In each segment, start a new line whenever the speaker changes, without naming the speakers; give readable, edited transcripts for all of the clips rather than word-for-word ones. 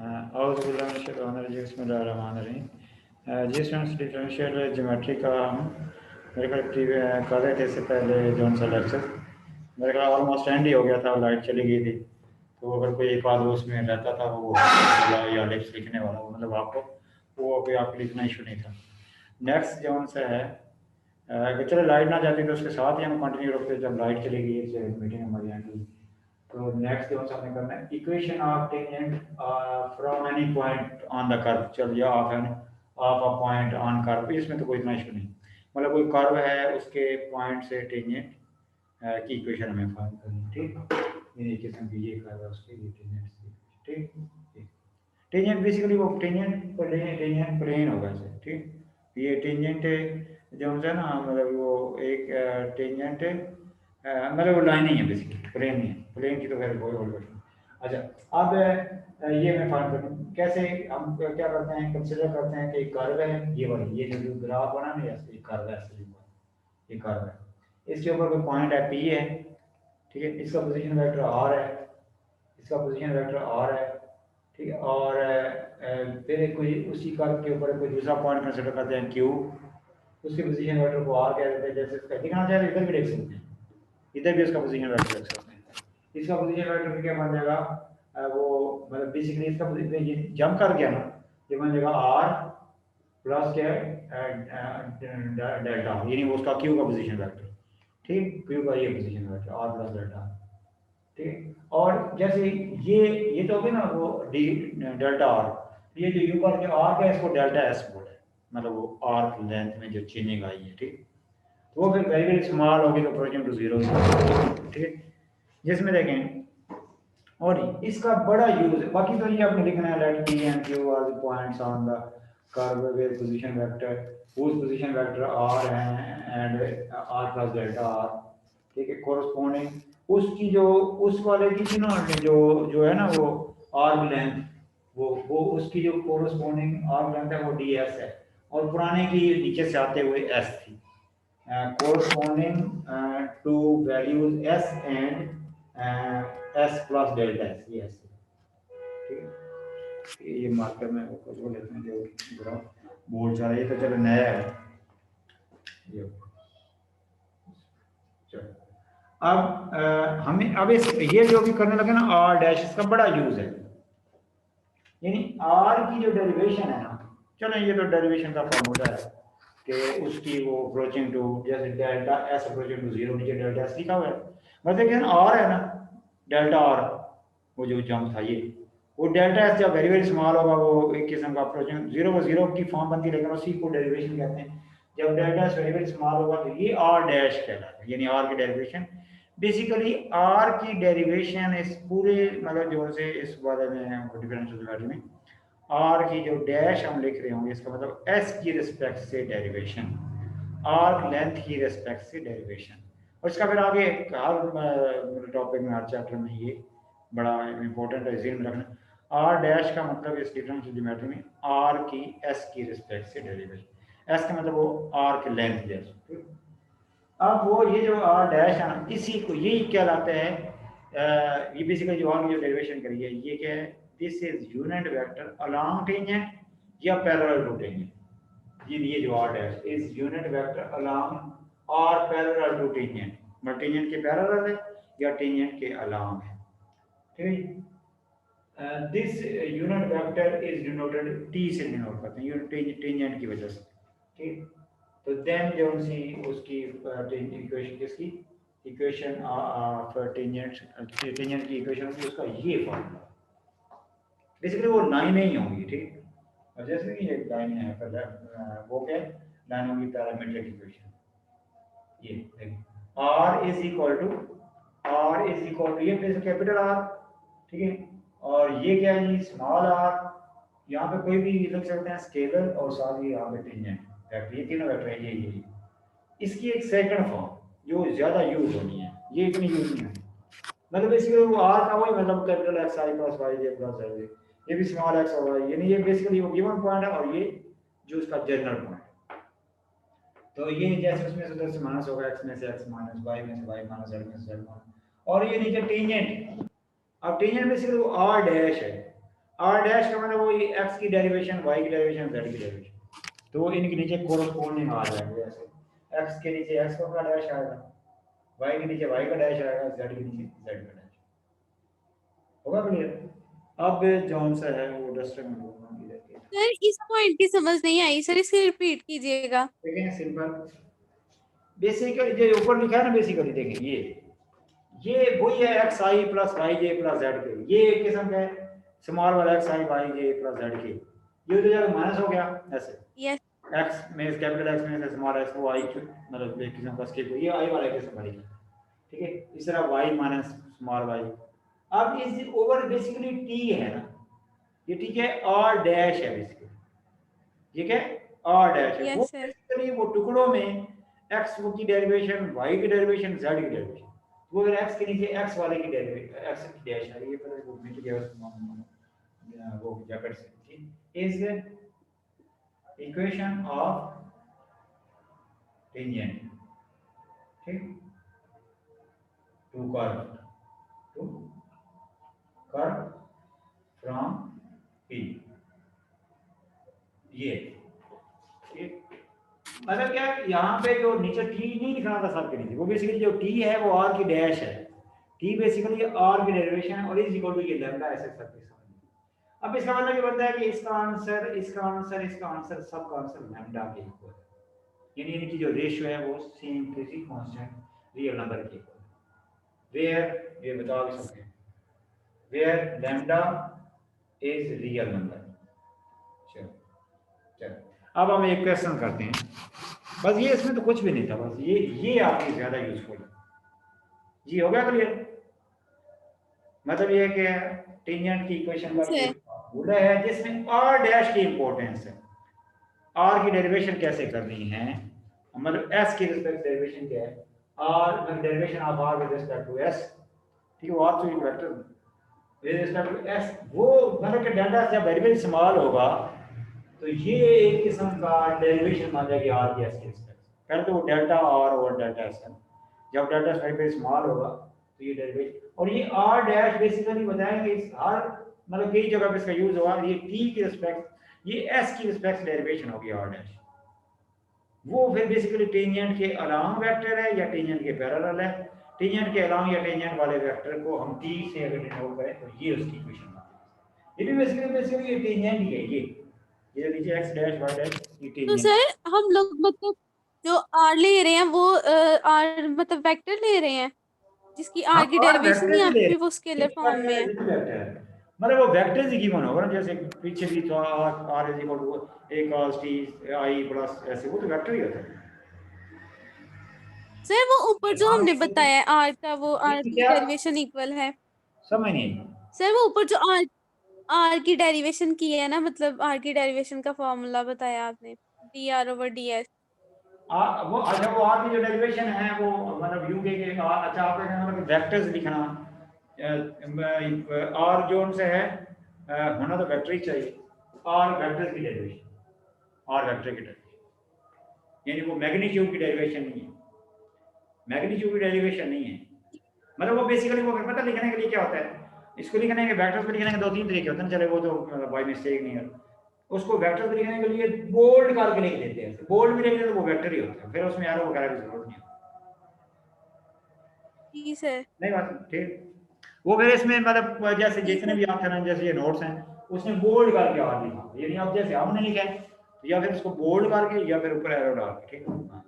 जी students, differential geometry का हम मेरे ख्याल कर रहे थे इससे पहले जौन सा लेक्चर मेरे ख्याल ऑलमोस्ट एंड ही हो गया था, लाइट चली गई थी। तो अगर कोई एक आध उसमें रहता था वो या लिप्स लिखने वाला वो मतलब आपको वो अभी आपको लिखना इशू नहीं था। नेक्स्ट जौन सा है कि चलो लाइट ना जाती तो उसके साथ ही हम कंटिन्यू रखते जब लाइट चली गई मीटिंग हमारी एंड हुई। तो नेक्स्ट जो हमने करना है equation of tangent from any point on the curve. चल या of a point on curve, इसमें तो कोई इतना इशू नहीं। मतलब कोई कर्व है उसके पॉइंट से टेंजेंट की इक्वेशन हमें फाइंड करनी है। ठीक, ये किस्म की ये कर्व है उसके लिए टेंजेंट की। ठीक, टेंजेंट बेसिकली वो टेंजेंट प्लेन होगा इसे। ठीक, ये टेंजेंट जो होता है ना मतलब वो एक टेंजेंट मतलब वो लाइन ही है, बेसिकली प्लेन नहीं है। प्लेन की तो खैर कोई और बात नहीं। अच्छा, अब ये मैं फाइंड करूँ कैसे। हम क्या करते हैं, कंसिडर करते हैं कि एक कर्व है ये वाली, ये जो ग्राफ बना ना ऐसे कर्व है, ऐसे ये कर्व है, इसके ऊपर कोई पॉइंट है पी है। ठीक है, इसका पोजीशन वेक्टर आर है, इसका पोजीशन वेक्टर आर है। ठीक है, और फिर कोई उसी कर्व के ऊपर कोई दूसरा पॉइंट कंसिडर करते हैं क्यू, उसके पोजीशन वेक्टर को आर कह देते हैं। जैसे इसका दिखना चाहे तो इधर भी देख सकते हैं, इधर भी उसका पोजीशन वेक्टर देख सकते हैं। इसका पोजीशन वेक्टर क्या बन जाएगा, वो मतलब बेसिकली इसका पोजीशन ये जंप कर गया ना, ये बन जाएगा आर प्लस क्या है डेल्टा, यानी उसका क्यू का पोजीशन वेक्टर। ठीक, क्यू का ये position vector R plus delta. ठीक, और जैसे ये तो हो गया ना वो डी डेल्टा आर, ये जो यू का जो आर का है इसको डेल्टा एस बोल है, मतलब वो आर्क लेंथ में जो चेंजिंग आई है। ठीक, तो वो फिर वेरी वेरी स्मॉल होगी तो अप्रोचिंग टू जीरो। ठीक, जिसमें देखें और इसका बड़ा यूज है। बाकी तो ये आपने लिखना है let P and Q are the points on the curve where position vector whose position vector r है and r plus delta r. ठीक है, कोरस्पोंडिंग उसकी जो उस वाले की थी ना जो जो है ना वो आर्क लेंथ, वो उसकी जो कोरस्पोंडिंग आर्क लेंथ है वो डी एस है, और पुराने की नीचे से आते हुए एस थी। corresponding to values s and s plus delta s, ये s। ठीक है, ये मार्कर में कुछ वो लेते हैं जो ग्राफ बोर्ड चल रहा है, ये तो चलो नया है ये। चलो अब हमें अब इस ये जो भी करने लगे ना आर डैश, इसका बड़ा यूज है। यानी आर की जो डेरिवेशन है ना, चलो ये तो डेरिवेशन का फॉर्मूला है कि उसकी वो अप्रोचिंग टू जैसे delta S approaching to zero, नीचे डेल्टा एस लिखा हुआ है। मतलब क्या आर है ना डेल्टा आर, वो जो जंप था ये, वो डेल्टा एस जब वेरी वेरी स्मॉल होगा वो एक किस्म का अप्रोचिंग जीरो को जीरो की फॉर्म बनती है, लेकिन उसी को डेरिवेशन कहते हैं। जब delta S very very small होगा तो ये आर डैश कहलाता है, यानी आर की डेरिवेशन। बेसिकली आर की डेरिवेशन इस पूरे मतलब जो से इस वाले में डिफरेंशियल ज्योमेट्री में आर की जो डैश हम लिख रहे होंगे इसका मतलब एस की रिस्पेक्ट से डेरिवेशन, आर्क लेंथ की रिस्पेक्ट से डेरिवेशन। और इसका फिर आगे हर टॉपिक में हर चैप्टर में ये बड़ा इंपॉर्टेंट है, ध्यान में रखना। आर डैश का मतलब इस डिफरेंशियल ज्योमेट्री में आर की एस की रिस्पेक्ट से डेरिवेशन, एस का मतलब वो आर्क लेंथ जैसे। अब वो ये जो आर डैश है ना, इसी को यही कहलाते हैं ये बेसिकली जो आर की जो डेरिवेशन करी है ये क्या है, this is unit vector along tangent या पैरेलल टू टेंजेंट। ये जो R dash is unit vector along और पैरेलल टू टेंजेंट, मतलब टेंजेंट के पैरेलल है या टेंजेंट के अलोंग है। ठीक है, this unit vector is denoted T से डिनोट करते हैं टेंजेंट की वजह से। ठीक, तो देन जो सी उसकी इक्वेशन किसकी इक्वेशन ऑफ टेंजेंट की इक्वेशन होगी उसका ये फॉर्मूला। बेसिकली वो लाइनें ही होंगी। ठीक, और जैसे कि ये लाइन है पहले वो क्या लाइन होगी पैरामीट्रिक इक्वेशन। ये आर इज इक्वल टू ये कैपिटल आर। ठीक है, और ये क्या है जी स्मॉल आर। यहाँ पे कोई भी लिख सकते हैं स्केलर और साथ ही यहाँ पे टेंजेंट वेक्टर, ये तीनों वेक्टर है ये। इसकी एक सेकंड फॉर्म जो ज्यादा यूज होनी है, ये इतनी यूज नहीं है। मतलब बेसिकली वो आर का वही मतलब कैपिटल एक्स आई प्लस वाई जे प्लस आई, ये भी स्मॉल एक्स और वाई, यानी ये बेसिकली वो गिवन पॉइंट है और ये जो उसका जनरल पॉइंट। तो ये जैसे उसमें से 10 माइनस होगा, एक्स में से एक्स माइनस, वाई में से वाई माइनस, जेड में से जेड माइनस, और ये नीचे टेंजेंट। अब टेंजेंट बेसिकली वो आर डैश है। आर डैश का मतलब वो एक्स की डेरिवेशन, वाई की डेरिवेशन, जेड की डेरिवेशन, तो इनके नीचे कोरस्पोंडिंग आ जाएंगे ऐसे, एक्स के नीचे एक्स का डैश आएगा, वाई के नीचे वाई का डैश आएगा, जेड के नीचे जेड का डैश। होगा क्लियर? अब जौन सा है वो डस्टर में
सर इस पॉइंट की समझ नहीं आई सर, इसे रिपीट कीजिएगा।
देखें सिंपल बेसिकली जो ऊपर लिखा है ना, बेसिकली देखें ये वही है एक्स आई प्लस वाई जे प्लस जेड के, ये एक किस्म का है स्मॉल वाला एक्स आई वाई जे प्लस जेड के, ये तो जब माइनस हो गया ऐसे,
यस।
एक्स में कैपिटल एक्स में से स्मॉल एक्स को आई मतलब एक किस्म का स्किप, ये आई वाला किस्म का लिखा, ठीक है। इस तरह वाई माइनस स्मॉल वाई। अब इस ओवर बेसिकली टी है ना, ये ठीक है आर डैश है बेसिकली, ठीक है आर डैश है, वो
यस सर।
बेसिकली वो टुकड़ों में एक्स की डेरिवेशन, वाई की डेरिवेशन, जेड की डेरिवेशन, वो अगर एक्स के नीचे एक्स वाले की डेरिवेशन एक्स की डैश है, ये पहले वो मिट गया उसको वो जैकेट से, ठीक इज इक्वेशन ऑफ टेंजेंट, ठीक टू कर्व फ्रॉम पी, ये ठीक मतलब क्या यहाँ पे जो नीचे टी नहीं लिखना था सबके नीचे, वो बेसिकली जो टी है वो आर की डैश है, टी बेसिकली आर की डेरिवेशन है और इज इक्वल टू ये लैम्डा ऐसे सब के साथ। अब इसका मतलब ये बनता है कि इसका आंसर इसका आंसर इसका आंसर सबका आंसर लैम्डा के इक्वल है, यानी इनकी जो रेशियो है वो सेम किसी कांस्टेंट रियल नंबर के इक्वल है, वेयर ये बता भी सकते हैं where lambda is real number. चलो चलो अब हम एक क्वेश्चन करते हैं, बस ये इसमें तो कुछ भी नहीं था, बस ये आपकी ज्यादा यूजफुल है जी। हो गया क्लियर? मतलब ये कि टेंजेंट की इक्वेशन का ये
सर
फॉर्मूला है जिसमें आर डैश की इंपॉर्टेंस है, आर की डेरिवेशन कैसे करनी है, मतलब एस की रिस्पेक्ट डेरिवेशन क्या है, आर मतलब derivation of R with respect to S, ठीक है वो आर तो एक vector with respect to S, वो मतलब कि डेल्टा जब वेरिएबल स्मॉल होगा तो ये एक किस्म का डेरिवेशन मान जाएगी आर की एस की रिस्पेक्ट, पहले तो वो delta R over delta S है, जब डेल्टा वेरिएबल स्मॉल होगा तो ये डेरिवेशन, और ये आर डैश बेसिकली बताएंगे इस हर मतलब कई जगह पे इसका यूज होगा, ये टी की रिस्पेक्ट, ये एस की रिस्पेक्ट डेरिवेशन होगी आर डैश, वो फिर बेसिकली टेंजेंट के अलोंग वेक्टर है या टेंजेंट के पैरेलल है, टेंजेंट के अलोंग या टेंजेंट वाले वेक्टर को हम टी से अगर डिनोट करें तो ये उसकी इक्वेशन है, ये भी बेसिकली ये टेंजेंट ही है, ये नीचे x डैश y डैश ये
तो
टेंजेंट।
सर हम लोग मतलब जो आर ले रहे हैं वो आर मतलब वेक्टर ले रहे हैं जिसकी आर
हम
की
और
डेरिवेशन
वेक्टर ही
यहाँ
ले
पे
रहे
भी
हैं,
वो स्केलर
एक
फॉर्म
वेक्टर
में
है
है।
जिस वेक्टर है मतलब वो वेक्टर ही गिवन होगा ना, जैसे पीछे भी तो r is equal to a cos t i plus ऐसे, वो तो वेक्टर ही होता है।
सर वो ऊपर जो
हाँ
हमने बताया है आर का, वो आर की
क्या
डेरिवेशन इक्वल है।
समझ नहीं आई।
सर वो ऊपर जो आर आर की डेरिवेशन की है ना, मतलब आर की डेरिवेशन का फॉर्मूला बताया आपने, D R over D S.
वो अच्छा वो आर की जो डेरिवेशन है वो मतलब यू के अच्छा आपका कहना मतलब वेक्टर्स लिखना, आर जोन से है होना तो वेक्टर ही चाहिए, आर वेक्टर की डेरिवेशन, आर वेक्टर की डेरिवेशन, यानी वो मैग्नीट्यूड की डेरिवेशन नहीं है, मैग्नीट्यूड की डेरिवेशन नहीं है, मतलब वो बेसिकली वो पता लिखने के लिए क्या होता है, इसको लिखने के वेक्टर्स को लिखने के दो तीन तरीके होते हैं, चले वो तो बाय मिस्टेक नहीं है, उसको वेक्टर को लिखने के लिए बोल्ड करके लिख देते हैं, बोल्ड में लिख देते तो वो वेक्टर ही होता है, फिर उसमें एरो वगैरह की जरूरत नहीं होती।
जी सर।
नहीं बात ठीक, वो फिर इसमें मतलब जैसे
ठीक
जितने
है।
भी आपके ना जैसे ये नोट्स हैं उसने बोल्ड करके आर लिखा, यानी अब जैसे हमने लिखा है तो या फिर उसको बोल्ड करके या फिर ऊपर एरो डाल के, ठीक है हाँ,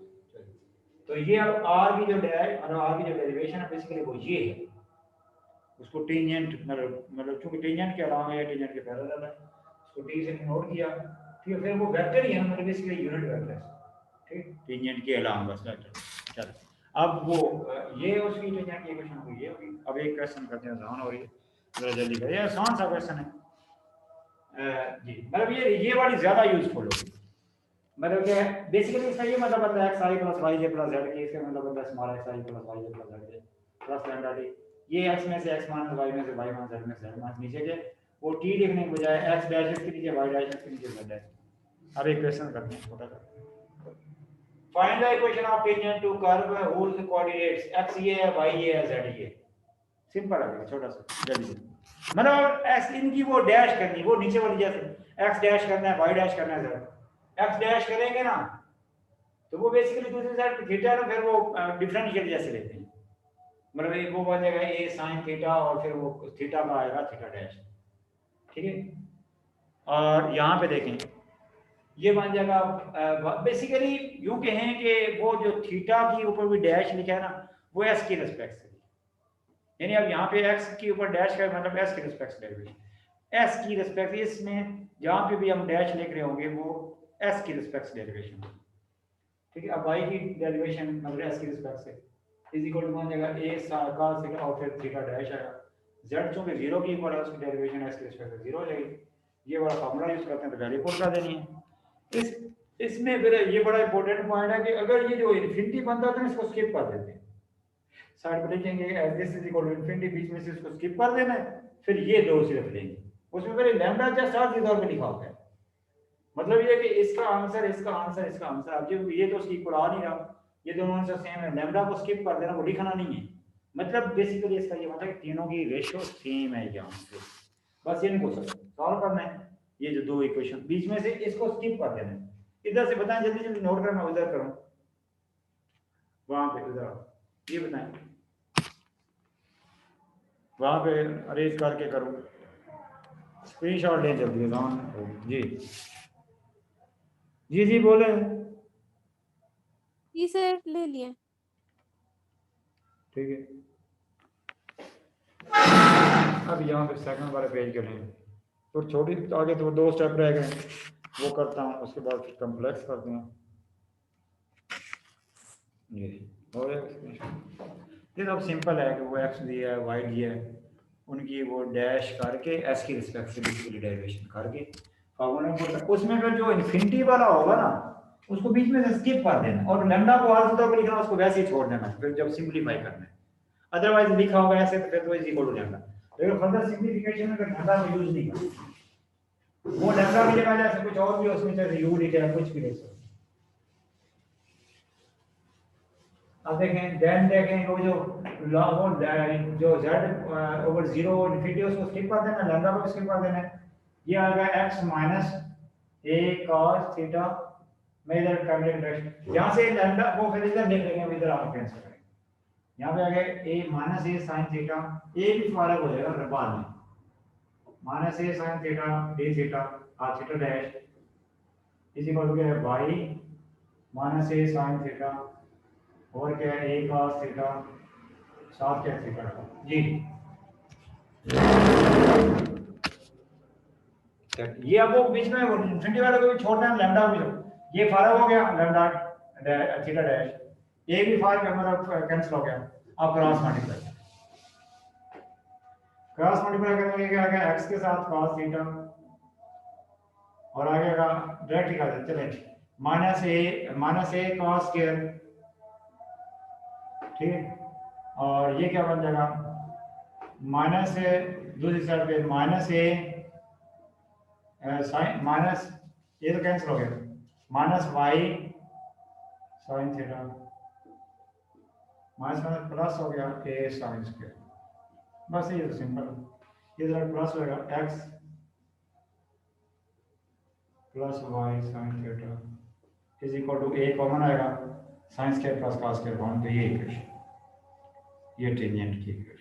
तो ये अब आर की जो मतलब आर की जो डेरिवेशन है बेसिकली वो ये है, उसको टेंजेंट मतलब चूंकि टेंजेंट के अलावा या टेंजेंट के पैरेलल है उसको टी से नोट किया, ठीक है फिर वो वेक्टर ही है मतलब बेसिकली यूनिट वेक्टर है, ठीक टेंजेंट के अलावा बस वेक्टर। चलो अब वो ये उसकी टेंजेंट की इक्वेशन हुई है, अब एक क्वेश्चन करते हैं आसान, और ये जरा जल्दी करिए, आसान सा क्वेश्चन है जी, मतलब ये वाली ज्यादा यूजफुल होगी, मतलब क्या है बेसिकली इसका ये मतलब बनता है एक्स आई प्लस वाई जे प्लस जेड के, इसका मतलब बनता है स्मॉल एक्स आई प्लस वाई जे प्लस जेड के प्लस लैम्डा टी, ये एक्स में से एक्स माइनस वाई में से वाई माइनस जेड में से जेड माइनस नीचे के वो टी लिखने के बजाय एक्स डैश इसके नीचे वाई डैश इसके नीचे जेड डैश। अब एक क्वेश्चन करते हैं छोटा सा, find the equation of tangent to curve whose coordinates x ये है y ये है z ये, सिंपल है छोटा सा जल्दी से। मतलब एक्स इनकी वो डैश करनी, वो नीचे वाली जैसे एक्स डैश करना है, वाई डैश करना है, जरा एक्स डैश करेंगे ना तो वो बेसिकली दूसरी साइड थीटा ना, फिर वो डिफरेंशियल जैसे लेते हैं, मतलब एक वो बनेगा ए साइन थीटा और फिर वो थीटा का आएगा थीटा डैश, ठीक है। और यहाँ पे देखें ये बन जाएगा बेसिकली यूं कहें कि वो जो थीटा की ऊपर भी डैश लिखा है ना वो एस की रिस्पेक्ट से, यानी अब यहाँ पे एक्स के ऊपर डैश का मतलब एस की रिस्पेक्ट डेरिवेशन, एस की रिस्पेक्ट, इसमें जहाँ पे भी हम डैश लिख रहे होंगे वो एस की रिस्पेक्ट डेरिवेशन, ठीक है। अब वाई की डेरिवेशन मतलब एस की रिस्पेक्ट से इज इक्वल टू बन जाएगा ए cos थीटा और फिर थीटा डैश आएगा, जेड चूंकि जीरो की इक्वल है उसकी डेरिवेशन एस की रिस्पेक्ट से जीरो हो जाएगी। ये वाला फार्मूला यूज करते हैं तो वैल्यू पुट कर देनी है। इसमें फिर ये बड़ा इंपॉर्टेंट पॉइंट है कि अगर ये जो इन्फिनिटी बनता है तो इसको स्किप कर देते हैं, साइड पे लिखेंगे this is equal to infinity, बीच में से इसको स्किप कर देना है, फिर ये दो सिर्फ लेंगे, उसमें पहले लैम्डा जस्ट आर के तौर पे लिखा होता है, मतलब ये कि इसका आंसर इसका आंसर इसका आंसर, अब जब ये तो उसकी इक्वल आ नहीं रहा, ये दोनों आंसर सेम है, लैम्डा को स्किप कर देना, वो लिखना नहीं है, मतलब बेसिकली इसका ये मतलब है कि तीनों की रेशियो सेम है यहाँ पे, बस इनको सॉल्व करना है, ये जो दो इक्वेशन बीच में से इसको स्किप कर देना है। इधर से बताएं, जल्दी जल्दी नोट करना, उधर करूं वहां पे, उधर ये बताएं वहां पे अरेंज करके करूं, स्क्रीनशॉट लें जल्दी जी जी जी बोले।
जी सर ले लिए।
ठीक है, अब यहाँ पे सेकंड वाले पेज के लिए तो छोटी आगे तो दो स्टेप रह गए, वो करता हूँ, उसके बाद फिर कम्प्लेक्स करते हैं। ये हो ये तो सिंपल है कि वो एक्स दिया है वाई दिया है, उनकी वो डैश करके एस की रिस्पेक्ट से बेसिकली डेरिवेशन करके फॉर्मूला में, उसमें फिर जो इन्फिनिटी वाला होगा ना उसको बीच में से स्किप कर देना और लैम्डा को आर तौर पर लिखना, उसको वैसे ही छोड़ देना फिर जब सिंपलीफाई करना है, अदरवाइज लिखा होगा ऐसे तो फिर तो इज इक्वल टू लैम्डा, लेकिन फर्दर सिंपलीफिकेशन में लैम्डा को यूज नहीं करना, वो लैम्डा की जगह जैसे कुछ और भी उसमें चाहे यू लिखे या कुछ भी लिख सकते। अब देखें देन देखें वो जो जो z ओवर 0 इन्फिनिटी उसको स्किप कर देना, लैम्डा को स्किप कर देना, ये आ गया x minus a cos theta, मैं इधर कर लेंगे डायरेक्ट यहां से लैम्डा वो फिर इधर लिख लेंगे, इधर आप कैंसिल करेंगे, यहां पे आ गया a minus a sin theta, a भी फॉरवर्ड हो जाएगा बाद में, minus a sin theta d theta r theta dash is equal to y minus a sin theta और क्या है a cos थीटा साथ क्या थीटा जी। ये अब वो बीच में इन्फिनिटी वाले को भी छोड़ना है, लैम्डा भी ये फारग हो गया, लैम्डा थीटा डैश ए भी फार का मतलब कैंसिल हो गया, अब क्रॉस मल्टीप्लाई करेंगे क्या आ गया x के साथ cos थीटा और आगे का डायरेक्ट लिखा देते चलें माइनस ए cos स्क्वायर, ठीक है, और ये क्या बन जाएगा माइनस ए, दूसरी साइड पे माइनस ए साइन माइनस ये तो कैंसिल हो गया, minus Y sine theta minus minus plus हो गया ए साइन स्क्वायर, बस ये तो सिंपल है, इधर प्लस होगा x plus y sine theta is equal to a common आएगा sine square plus cos square one, तो ये इक्वेशन, ये टेंजेंट की इक्वेशन,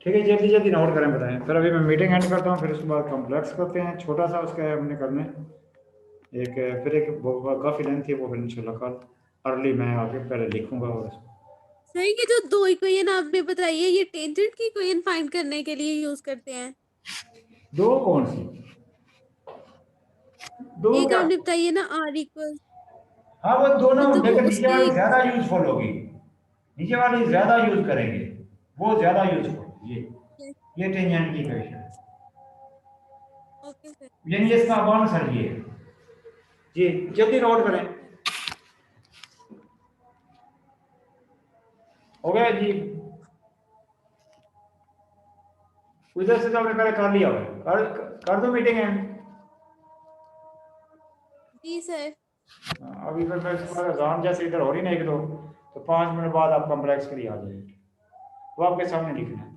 ठीक है। जल्दी जल्दी नोट करें बताएं, फिर अभी मैं मीटिंग एंड करता हूँ, फिर उसके बाद कॉम्प्लेक्स करते हैं, छोटा सा उसका हमने करना है एक, फिर एक काफ़ी लेंथ थी वो फिर इंशाल्लाह कल अर्ली मैं आगे पहले लिखूंगा। और
सर ये जो दो इक्वेशन आपने बताई है ये टेंजेंट की इक्वेशन फाइंड करने के लिए यूज करते हैं?
दो कौन सी दो
एक
क्या,
आपने बताई है ना r इक्वल,
हाँ वो दोनों,
मतलब वो
लेकिन नीचे
उसकी
वाली ज्यादा यूजफुल होगी, नीचे वाली ज्यादा यूज करेंगे, वो ज्यादा यूजफुल, ये टेंजेंट की इक्वेशन,
ओके सर।
यानी इसका कौन सर ये जी, जल्दी नोट करें, हो गया जी, उधर से तो हमने पहले कर लिया होगा, कर दो मीटिंग एंड,
जी सर।
अभी फिर मैं इसके बाद अजान जैसे इधर हो रही ना एक दो, तो 5 मिनट बाद आप कॉम्प्लेक्स के लिए आ जाएगी, वो आपके सामने लिखना है।